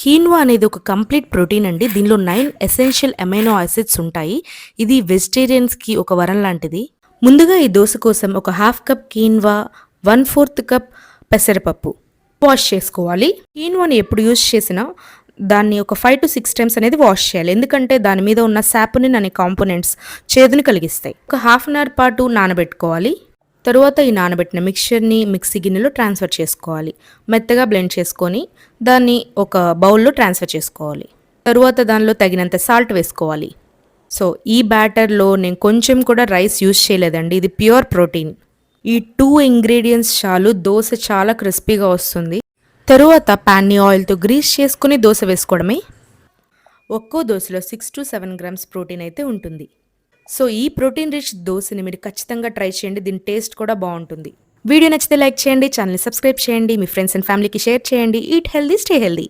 Quinoa అనేది ఒక complete protein అండి. దీనిలో 9 ఎసెన్షియల్ అమైనో యాసిడ్స్ ఉంటాయి. ఇది వెజిటేరియన్స్‌కి ఒక వరం లాంటిది. ముందుగా ఈ దోస కోసం ఒక హాఫ్ కప్ కీన్వా, 1/4 కప్ పెసరపప్పు వాష్ చేసుకోవాలి. కీన్వాని ఎప్పుడు యూజ్ చేసినా దాన్ని ఒక 5-6 టైమ్స్ అనేది వాష్ చేయాలి. ఎందుకంటే దాని మీద ఉన్న సాపోనిన్ అనే కాంపోనెంట్స్ చేదుని కలిగిస్తాయి. ఒక హాఫ్ అన్ అవర్ పాటు నానబెట్టుకోవాలి. తరువాత ఈ నానబెట్టిన మిక్చర్ని మిక్సీ గిన్నెలో ట్రాన్స్ఫర్ చేసుకోవాలి. మెత్తగా బ్లెండ్ చేసుకొని దాన్ని ఒక బౌల్లో ట్రాన్స్ఫర్ చేసుకోవాలి. తరువాత దానిలో తగినంత సాల్ట్ వేసుకోవాలి. సో ఈ బ్యాటర్లో నేను కొంచెం కూడా రైస్ యూజ్ చేయలేదండి. ఇది ప్యూర్ ప్రోటీన్. ఈ 2 ఇంగ్రీడియంట్స్ చాలు, దోశ చాలా క్రిస్పీగా వస్తుంది. తరువాత ప్యాన్ని ఆయిల్తో గ్రీస్ చేసుకుని దోశ వేసుకోవడమే. ఒక్కో దోశలో 6-7 గ్రామ్స్ ప్రోటీన్ అయితే ఉంటుంది. సో ఈ ప్రోటీన్ రిచ్ దోశని మీరు ఖచ్చితంగా ట్రై చేయండి. దీని టేస్ట్ కూడా బాగుంటుంది. వీడియో నచ్చితే లైక్ చేయండి, ఛానల్ని సబ్స్క్రైబ్ చేయండి, మీ ఫ్రెండ్స్ అండ్ ఫ్యామిలీకి షేర్ చేయండి. Eat healthy, stay healthy.